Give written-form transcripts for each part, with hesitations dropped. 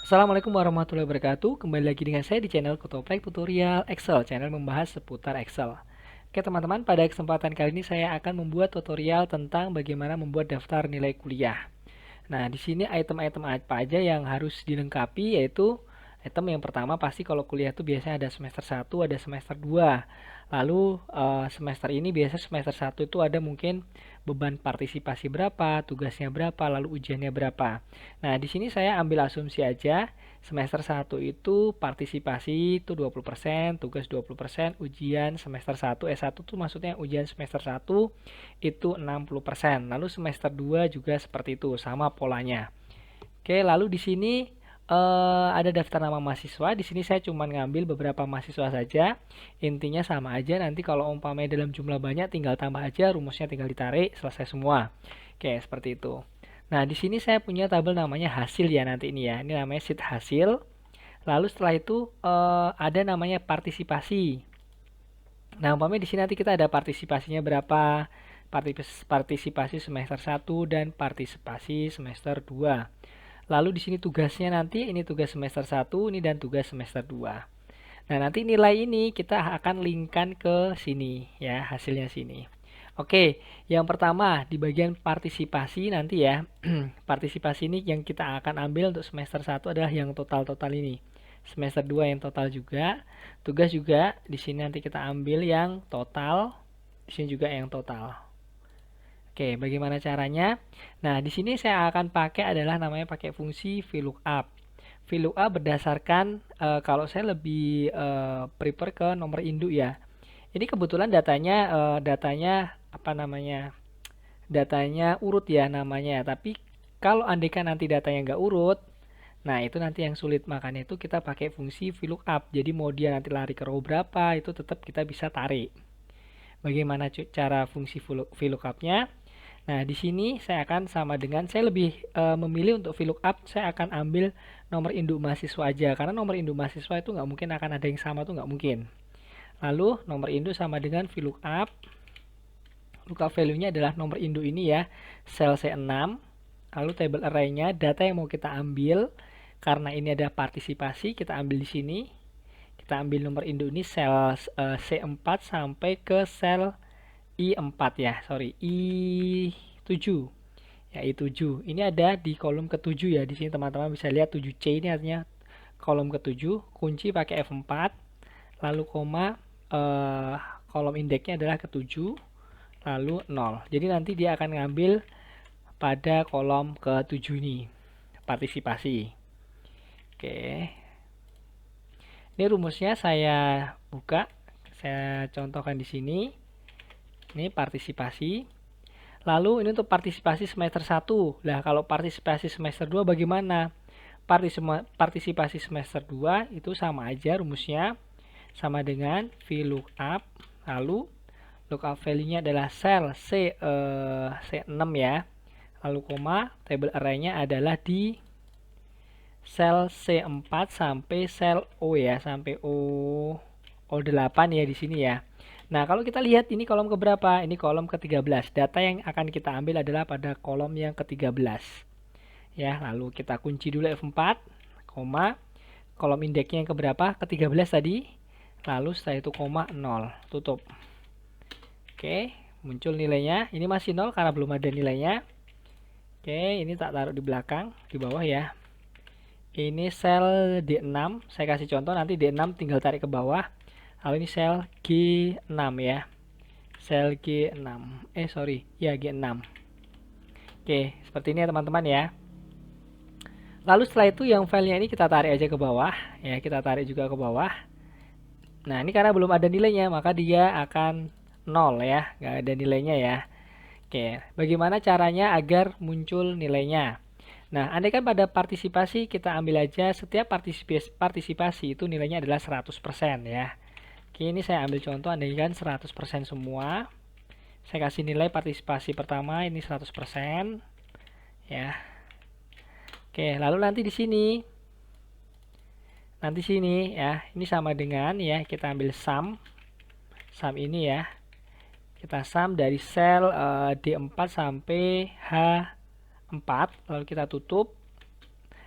Assalamualaikum warahmatullahi wabarakatuh. Kembali lagi dengan saya di channel Kotoplek Tutorial Excel, channel membahas seputar Excel. Oke teman-teman, pada kesempatan kali ini saya akan membuat tutorial tentang bagaimana membuat daftar nilai kuliah. Nah, di sini item-item apa aja yang harus dilengkapi, yaitu item yang pertama pasti kalau kuliah itu biasanya ada semester 1, ada semester 2. Lalu semester ini biasa semester 1 itu ada mungkin beban partisipasi berapa, tugasnya berapa, lalu ujiannya berapa. Nah, di sini saya ambil asumsi aja semester 1 itu partisipasi itu 20%, tugas 20%, ujian semester 1 S1 itu maksudnya ujian semester 1 itu 60%. Lalu semester 2 juga seperti itu, sama polanya. Oke, lalu di sini ada daftar nama mahasiswa. Di sini saya cuma ngambil beberapa mahasiswa saja. Intinya sama aja. Nanti kalau umpamanya dalam jumlah banyak, tinggal tambah aja. Rumusnya tinggal ditarik, selesai semua. Oke, seperti itu. Nah, di sini saya punya tabel namanya hasil ya nanti ini ya. Ini namanya sheet hasil. Lalu setelah itu ada namanya partisipasi. Nah, umpamanya di sini nanti kita ada partisipasinya berapa? Partisipasi semester 1 dan partisipasi semester 2. Lalu di sini tugasnya nanti ini tugas semester 1 ini dan tugas semester 2. Nah, nanti nilai ini kita akan linkkan ke sini ya, hasilnya sini. Oke, yang pertama di bagian partisipasi nanti ya. Partisipasi ini yang kita akan ambil untuk semester 1 adalah yang total-total ini. Semester 2 yang total juga. Tugas juga di sini nanti kita ambil yang total. Di sini juga yang total. Oke, bagaimana caranya? Nah, di sini saya akan pakai adalah namanya pakai fungsi VLOOKUP. VLOOKUP berdasarkan kalau saya lebih prefer ke nomor induk ya. Ini kebetulan datanya apa namanya? Datanya urut ya namanya. Tapi kalau andaikan nanti datanya nggak urut, nah itu nanti yang sulit. Makanya itu kita pakai fungsi VLOOKUP. Jadi mau dia nanti lari ke row berapa, itu tetap kita bisa tarik. Bagaimana cara fungsi VLOOKUP-nya? Nah, di sini saya akan sama dengan saya lebih memilih untuk VLOOKUP, saya akan ambil nomor induk mahasiswa aja karena nomor induk mahasiswa itu nggak mungkin akan ada yang sama tuh nggak mungkin. Lalu nomor induk sama dengan VLOOKUP. Lookup value-nya adalah nomor induk ini ya, sel C6. Lalu table array-nya data yang mau kita ambil karena ini ada partisipasi, kita ambil di sini. Kita ambil nomor induk ini sel C4 sampai ke sel I4 ya, sorry, I7. Ya, I7. Ini ada di kolom ke-7 ya. Di sini teman-teman bisa lihat 7C ini artinya kolom ke-7. Kunci pakai F4. Lalu koma kolom indeksnya adalah ke-7. Lalu 0. Jadi nanti dia akan ngambil pada kolom ke-7 ini. Partisipasi. Oke. Ini rumusnya saya buka. Saya contohkan di sini. Ini partisipasi. Lalu ini untuk partisipasi semester 1. Nah, kalau partisipasi semester 2 bagaimana? Partisipasi semester 2 itu sama aja rumusnya. Sama dengan VLOOKUP. Lalu lookup value-nya adalah sel C6 ya. Lalu koma, table array-nya adalah di sel C4 sampai sel O ya, sampai O8 ya di sini ya. Nah, kalau kita lihat ini kolom keberapa? Ini kolom ke-13. Data yang akan kita ambil adalah pada kolom yang ke-13. Ya, lalu kita kunci dulu F4, koma, kolom indeksnya yang keberapa? Ke-13 tadi. Lalu setelah itu koma 0, tutup. Oke, muncul nilainya. Ini masih 0 karena belum ada nilainya. Oke, ini tak taruh di belakang, di bawah ya. Ini sel D6, saya kasih contoh nanti D6 tinggal tarik ke bawah. Lalu ini sel G6 ya. Sel G6. Ya G6. Oke, seperti ini ya teman-teman ya. Lalu setelah itu yang filenya ini kita tarik aja ke bawah ya, kita tarik juga ke bawah. Nah, ini karena belum ada nilainya, maka dia akan 0 ya, nggak ada nilainya ya. Oke, bagaimana caranya agar muncul nilainya? Nah, andaikan pada partisipasi kita ambil aja setiap partisipasi itu nilainya adalah 100% ya. Oke, ini saya ambil contoh andaikan 100% semua. Saya kasih nilai partisipasi pertama ini 100% ya. Oke, lalu nanti di sini ya, ini sama dengan ya, kita ambil sum ini ya. Kita sum dari sel D4 sampai H4, lalu kita tutup,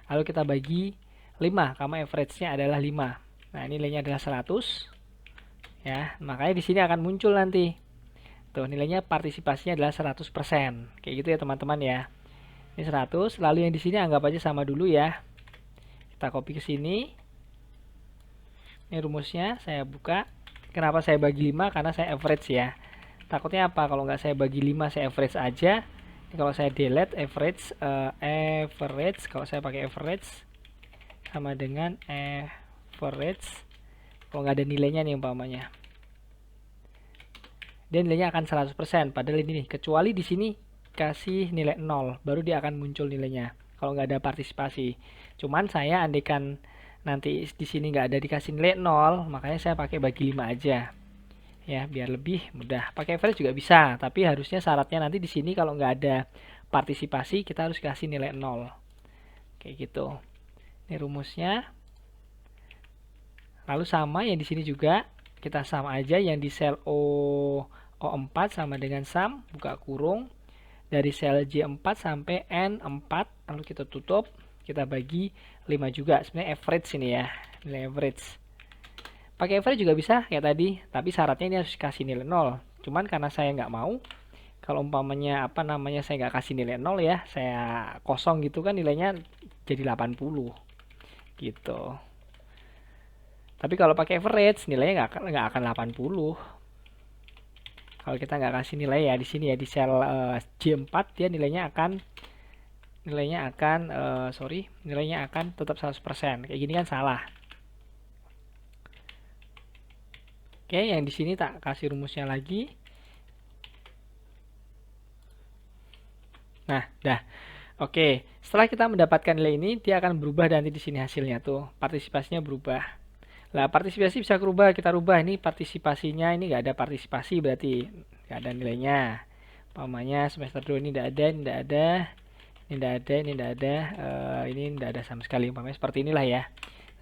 lalu kita bagi 5, karena average-nya adalah 5. Nah, nilainya adalah 100. Ya, makanya di sini akan muncul nanti. Tuh, nilainya partisipasinya adalah 100%. Kayak gitu ya, teman-teman ya. Ini 100, lalu yang di sini anggap aja sama dulu ya. Kita copy ke sini. Ini rumusnya saya buka. Kenapa saya bagi 5? Karena saya average ya. Takutnya apa? Kalau nggak saya bagi 5, saya average aja. Ini kalau saya delete average, kalau saya pakai average sama dengan average. Kalau nggak ada nilainya nih umpamanya. Dan nilainya akan 100%. Padahal ini nih, kecuali di sini kasih nilai 0, baru dia akan muncul nilainya. Kalau nggak ada partisipasi. Cuman saya andaikan nanti di sini nggak ada dikasih nilai 0, makanya saya pakai bagi 5 aja. Ya, biar lebih mudah. Pakai average juga bisa, tapi harusnya syaratnya nanti di sini kalau nggak ada partisipasi, kita harus kasih nilai 0. Kayak gitu. Ini rumusnya. Lalu sama yang di sini juga, kita sum aja yang di sel O4 sama dengan sum, buka kurung. Dari sel J4 sampai N4, lalu kita tutup, kita bagi 5 juga. Sebenarnya average ini ya, nilai average. Pakai average juga bisa kayak tadi, tapi syaratnya ini harus kasih nilai 0. Cuman karena saya nggak mau, kalau umpamanya saya nggak kasih nilai 0 ya, saya kosong gitu kan, nilainya jadi 80 gitu. Tapi kalau pakai average nilainya nggak akan 80. Kalau kita nggak kasih nilai ya di sini ya, di sel J4 dia nilainya akan tetap 100%. Kayak gini kan salah. Oke, yang di sini tak kasih rumusnya lagi. Nah, dah. Oke, setelah kita mendapatkan nilai ini, dia akan berubah nanti di sini hasilnya tuh. Partisipasinya berubah. Lah, partisipasi bisa berubah, kita rubah ini partisipasinya, ini nggak ada partisipasi berarti nggak ada nilainya. Umpamanya semester 2 ini tidak ada, ini tidak ada, ini tidak ada, ini tidak ada, ini tidak ada sama sekali. Umpamanya seperti inilah ya.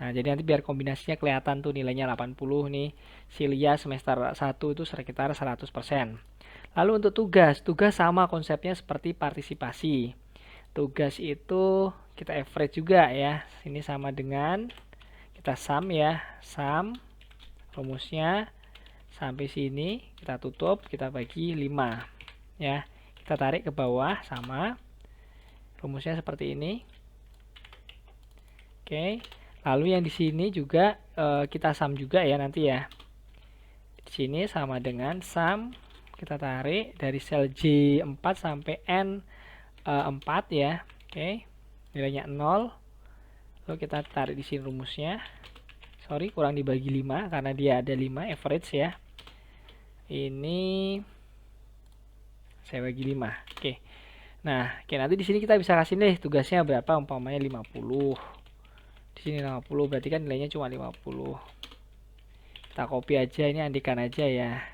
Nah, jadi nanti biar kombinasinya kelihatan tuh nilainya 80 nih. Silia semester 1 itu sekitar 100%. Lalu untuk tugas sama konsepnya seperti partisipasi. Tugas itu kita average juga ya. Ini sama dengan kita sum ya, sum rumusnya sampai sini kita tutup, kita bagi 5 ya. Kita tarik ke bawah sama rumusnya seperti ini. Oke. Lalu yang di sini juga kita sum juga ya nanti ya. Di sini sama dengan sum, kita tarik dari sel J4 sampai N4 ya. Oke. Nilainya 0. Lalu kita tarik di sini rumusnya. Sorry, kurang dibagi 5 karena dia ada 5 average ya. Ini saya bagi 5. Oke. Nah, oke, nanti di sini kita bisa kasih nih tugasnya berapa, umpamanya 50. Di sini 50 berarti kan nilainya cuma 50. Kita copy aja, ini andikan aja ya.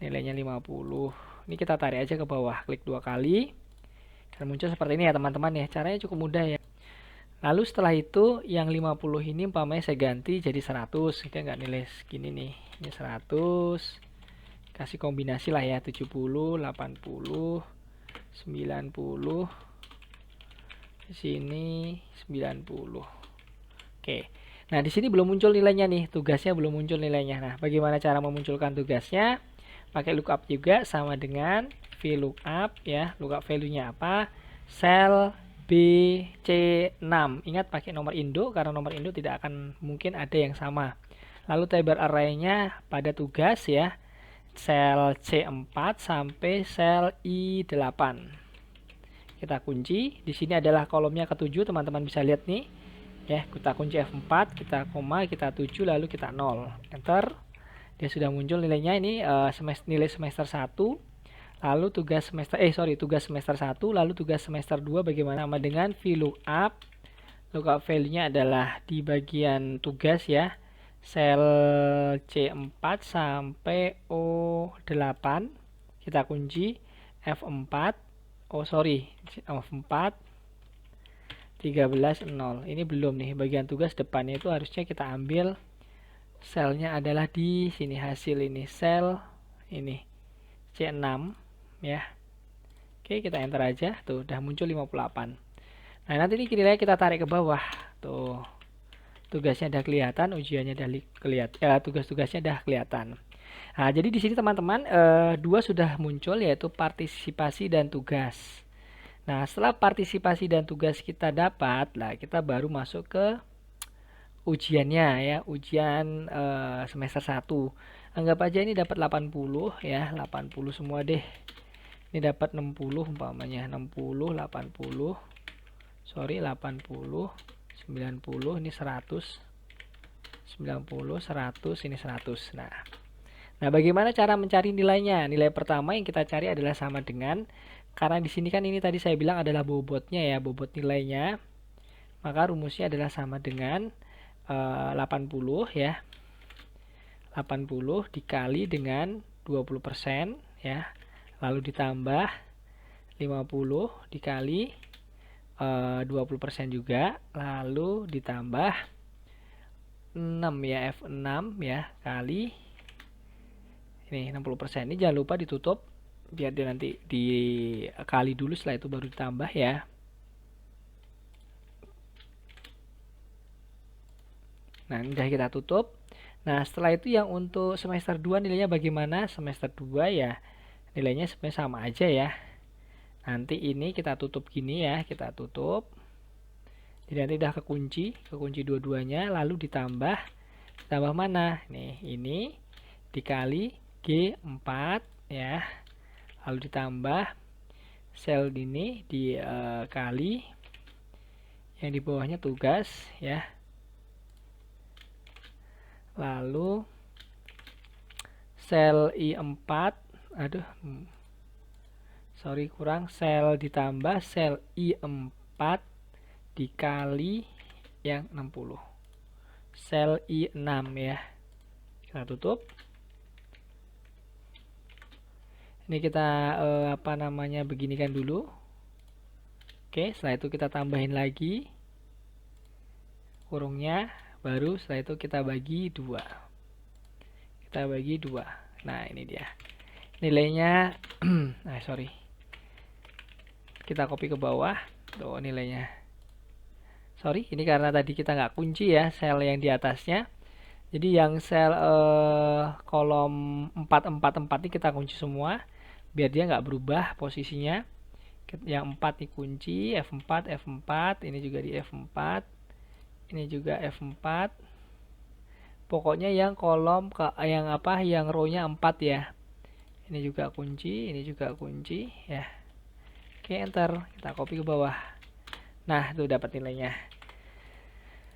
Nilainya 50. Ini kita tarik aja ke bawah, klik 2 kali. Dan muncul seperti ini ya teman-teman ya. Caranya cukup mudah ya. Lalu setelah itu yang 50 ini umpamanya saya ganti jadi 100. Kita nggak nilai segini nih. Ini 100. Kasih kombinasi lah ya, 70, 80, 90. Di sini 90. Oke. Nah, di sini belum muncul nilainya nih. Tugasnya belum muncul nilainya. Nah, bagaimana cara memunculkan tugasnya? Pakai lookup juga sama dengan VLOOKUP ya. Lookup value-nya apa? Sel BC6. Ingat pakai nomor induk karena nomor induk tidak akan mungkin ada yang sama. Lalu table array-nya pada tugas ya. Sel C4 sampai sel I8. Kita kunci. Di sini adalah kolomnya ke-7, teman-teman bisa lihat nih. Ya, kita kunci F4, kita koma, kita 7 lalu kita 0. Enter. Dia sudah muncul nilainya ini nilai semester 1. Lalu tugas semester 1, lalu tugas semester 2 bagaimana sama dengan VLOOKUP. Lookup value-nya adalah di bagian tugas ya. Sel C4 sampai O8. Kita kunci F4. F4 13 0. Ini belum nih, bagian tugas depannya itu harusnya kita ambil selnya adalah di sini, hasil ini sel ini C6 ya. Oke, kita enter aja. Tuh, udah muncul 58. Nah, nanti ini nilainya kita tarik ke bawah. Tuh. tugasnya udah kelihatan, ujiannya udah kelihatan, tugas-tugasnya udah kelihatan. Nah, jadi di sini teman-teman dua sudah muncul, yaitu partisipasi dan tugas. Nah, setelah partisipasi dan tugas kita dapat, lah kita baru masuk ke ujiannya ya, ujian semester 1. Anggap aja ini dapat 80 ya, 80 semua deh. Ini dapat 60 umpamanya, 60, 80. Sorry, 80, 90, ini 100. 90, 100, ini 100. Nah, bagaimana cara mencari nilainya? Nilai pertama yang kita cari adalah sama dengan, karena di sini kan ini tadi saya bilang adalah bobotnya ya, bobot nilainya. Maka rumusnya adalah sama dengan 80 ya. 80 dikali dengan 20% ya. Lalu ditambah 50 dikali 20% juga, lalu ditambah 6 ya, F6 ya, kali ini 60%. Ini jangan lupa ditutup biar dia nanti dikali dulu, setelah itu baru ditambah ya. Nah, ini udah kita tutup. Nah, setelah itu yang untuk semester 2 nilainya bagaimana? Semester 2 ya nilainya sebenarnya sama aja ya. Nanti ini kita tutup gini ya, kita tutup. Jadi nanti udah kekunci dua-duanya, lalu ditambah mana? Nih, ini dikali G4 ya. Lalu ditambah sel ini dikali yang di bawahnya tugas ya. Lalu sel I4, sorry kurang, sel ditambah sel I4 dikali yang 60, sel I6 ya. Kita tutup. Ini kita beginikan dulu. Oke, setelah itu kita tambahin lagi kurungnya, baru setelah itu kita bagi 2. Nah, ini dia nilainya. Sorry, kita copy ke bawah tuh nilainya. Sorry, ini karena tadi kita nggak kunci ya sel yang di atasnya. Jadi yang sel kolom 444 ini kita kunci semua biar dia nggak berubah posisinya. Yang 4 dikunci, F4, ini juga di F4, ini juga F4. Pokoknya yang kolom yang row-nya 4 ya. Ini juga kunci, ya. Oke, enter. Kita copy ke bawah. Nah, itu dapat nilainya.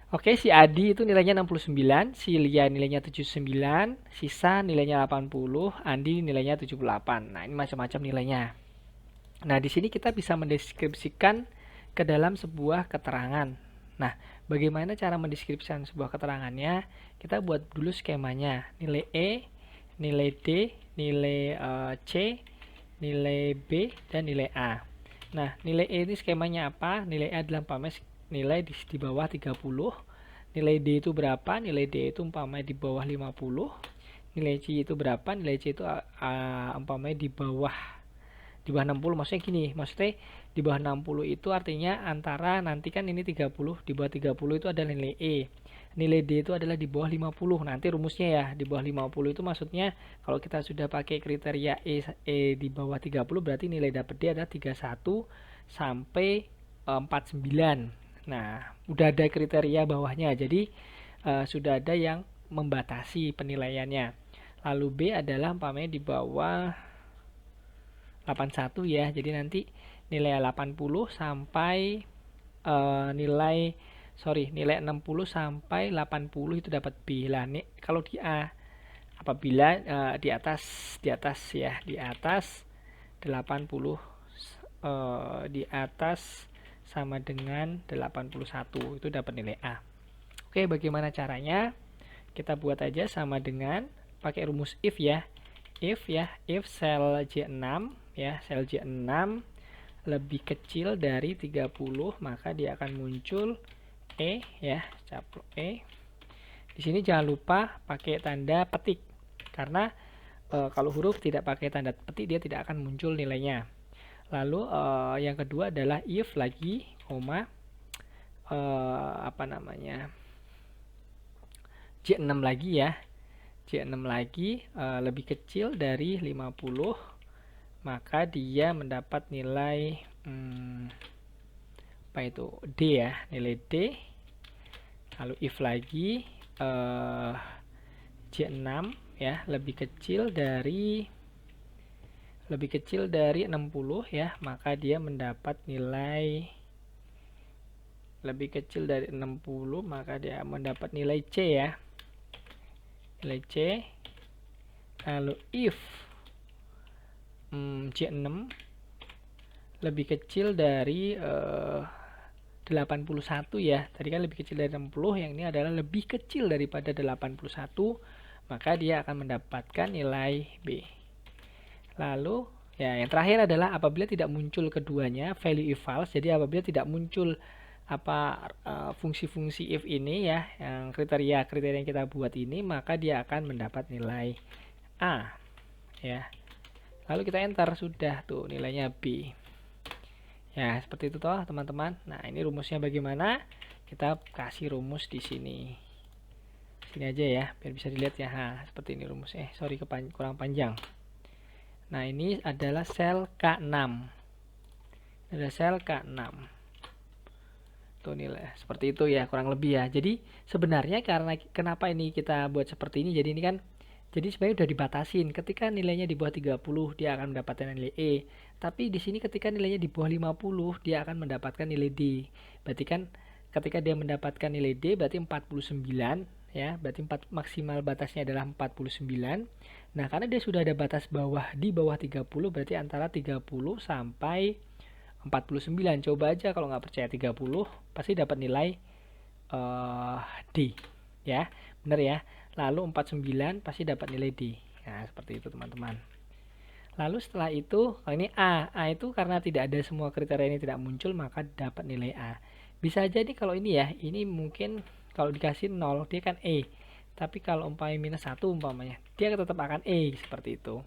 Oke, si Adi itu nilainya 69, si Lia nilainya 79, Sisa nilainya 80, Andi nilainya 78. Nah, ini macam-macam nilainya. Nah, di sini kita bisa mendeskripsikan ke dalam sebuah keterangan. Nah, bagaimana cara mendeskripsikan sebuah keterangannya? Kita buat dulu skemanya. Nilai E, nilai D, nilai C, nilai B, dan nilai A. Nah, nilai E ini skemanya apa? Nilai A adalah nilai di bawah 30. Nilai D itu berapa? Nilai D itu umpamanya di bawah 50. Nilai C itu berapa? Nilai C itu umpamanya di bawah 60. Maksudnya gini, di bawah 60 itu artinya antara, nanti kan ini 30, di bawah 30 itu adalah nilai E. Nilai D itu adalah di bawah 50. Nanti rumusnya ya, di bawah 50 itu maksudnya kalau kita sudah pakai kriteria E di bawah 30 berarti nilai dapat D adalah 31 sampai 49. Nah, udah ada kriteria bawahnya, jadi sudah ada yang membatasi penilaiannya. Lalu B adalah umpamanya di bawah 81 ya, jadi nanti nilai 80 sampai nilai 60 sampai 80 itu dapat B. Lah nih kalau di A, apabila di atas ya, di atas 80 di atas sama dengan 81 itu dapat nilai A. Oke, bagaimana caranya? Kita buat aja sama dengan pakai rumus if ya. If sel J6 ya, sel J6 lebih kecil dari 30, maka dia akan muncul E ya, caplok E. Di sini jangan lupa pakai tanda petik, karena kalau huruf tidak pakai tanda petik dia tidak akan muncul nilainya. Lalu yang kedua adalah if lagi, koma J6 lagi ya. J6 lagi lebih kecil dari 50, maka dia mendapat nilai apa itu? D ya, nilai D. Lalu if lagi J6 ya, lebih kecil dari 60 ya, maka dia mendapat nilai lebih kecil dari 60, maka dia mendapat nilai C ya. Nilai C. Lalu if J6 lebih kecil dari 81 ya. Tadi kan lebih kecil dari 60, yang ini adalah lebih kecil daripada 81, maka dia akan mendapatkan nilai B. Lalu ya yang terakhir adalah apabila tidak muncul keduanya, value if false. Jadi apabila tidak muncul fungsi-fungsi if ini ya, yang kriteria yang kita buat ini, maka dia akan mendapat nilai A ya. Lalu kita enter, sudah tuh nilainya B. Ya, seperti itu toh teman-teman. Nah, ini rumusnya bagaimana? Kita kasih rumus di sini. Sini aja ya, biar bisa dilihat ya. Nah, seperti ini rumusnya. Sorry kurang panjang. Nah, ini adalah sel K6. Ada sel K6. Tuh nilai seperti itu ya, kurang lebih ya. Jadi sebenarnya karena kenapa ini kita buat seperti ini? Jadi ini kan sebenarnya udah dibatasin. Ketika nilainya di bawah 30, dia akan mendapatkan nilai E. Tapi di sini ketika nilainya di bawah 50, dia akan mendapatkan nilai D. Berarti kan ketika dia mendapatkan nilai D berarti 49 ya. Berarti maksimal batasnya adalah 49. Nah, karena dia sudah ada batas bawah di bawah 30, berarti antara 30 sampai 49. Coba aja kalau nggak percaya 30, pasti dapat nilai D ya. Benar ya. Lalu 49 pasti dapat nilai D. Nah, seperti itu teman-teman. Lalu setelah itu, kalau ini A. A itu karena tidak ada semua kriteria ini tidak muncul, maka dapat nilai A. Bisa jadi kalau ini ya, ini mungkin kalau dikasih 0, dia kan E. Tapi kalau umpamanya minus 1 umpamanya, dia tetap akan E, seperti itu.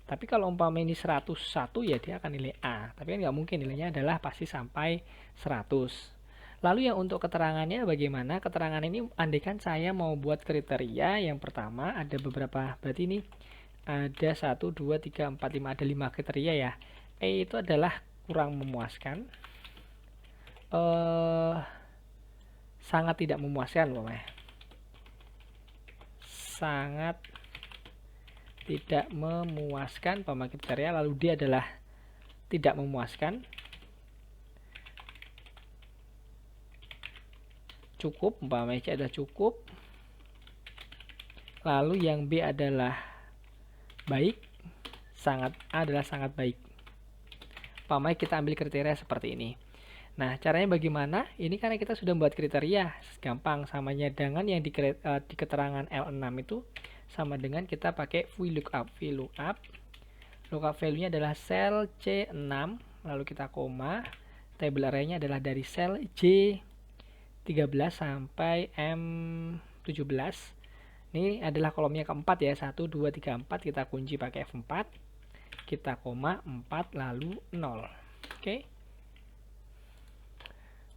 Tapi kalau umpamanya ini 101 ya, dia akan nilai A. Tapi kan nggak mungkin, nilainya adalah pasti sampai 100. Lalu yang untuk keterangannya bagaimana? Keterangan ini andaikan saya mau buat kriteria, yang pertama ada beberapa, berarti ini ada 1, 2, 3, 4, 5, ada 5 kriteria ya. E itu adalah kurang memuaskan, sangat tidak memuaskan pokoknya. Sangat tidak memuaskan pemakai kriteria, lalu dia adalah tidak memuaskan, cukup, umpamanya C adalah cukup. Lalu yang B adalah baik, A adalah sangat baik. Umpamanya kita ambil kriteria seperti ini. Nah, caranya bagaimana? Ini karena kita sudah membuat kriteria, gampang. Samanya dengan yang di keterangan L6 itu sama dengan kita pakai VLOOKUP. Lookup value-nya adalah sel C6, lalu kita koma. Table array-nya adalah dari sel J13 sampai M17. Ini adalah kolomnya keempat ya, 1, 2, 3, 4. Kita kunci pakai F4. Kita koma 4 lalu 0.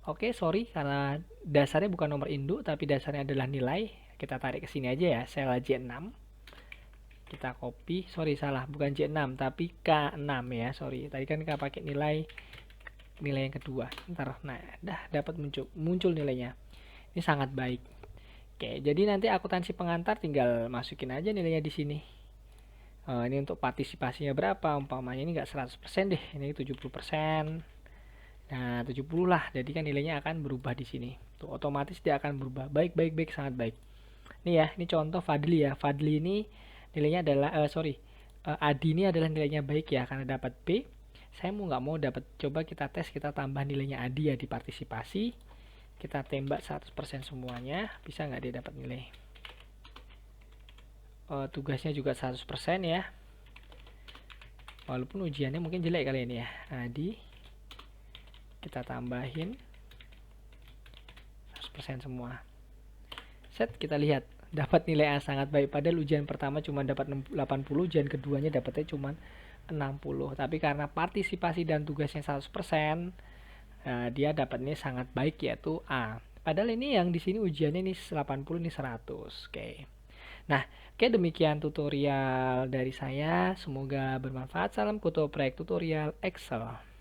Oke, sorry karena dasarnya bukan nomor induk tapi dasarnya adalah nilai. Kita tarik ke sini aja ya, sel J6. Kita copy, sorry salah, bukan J6 tapi K6 ya, sorry. Tadi kan kita pakai nilai yang kedua. Ntar, nah, dapat muncul nilainya. Ini sangat baik. Oke, jadi nanti akuntansi pengantar tinggal masukin aja nilainya di sini. Ini untuk partisipasinya berapa? Umpamanya ini nggak 100% deh, ini 70%. Nah, 70 lah. Jadi kan nilainya akan berubah di sini. Tuh, otomatis dia akan berubah. Baik, sangat baik. Nih ya, ini contoh Fadli ya. Fadli ini nilainya adalah Adi ini adalah nilainya baik ya karena dapat B. Saya nggak mau dapat, coba kita tes, kita tambah nilainya Adi ya di partisipasi. Kita tembak 100% semuanya, bisa nggak dia dapat nilai? Tugasnya juga 100% ya. Walaupun ujiannya mungkin jelek kali ini ya. Adi, kita tambahin 100% semua. Set, kita lihat dapat nilai A sangat baik. Padahal ujian pertama cuma dapat 80, ujian keduanya dapatnya cuma 60. Tapi karena partisipasi dan tugasnya 100%, dia dapatnya sangat baik yaitu A. Padahal ini yang di sini ujiannya nih 80 nih 100. Oke. Nah, oke demikian tutorial dari saya. Semoga bermanfaat. Salam kutu proyek tutorial Excel.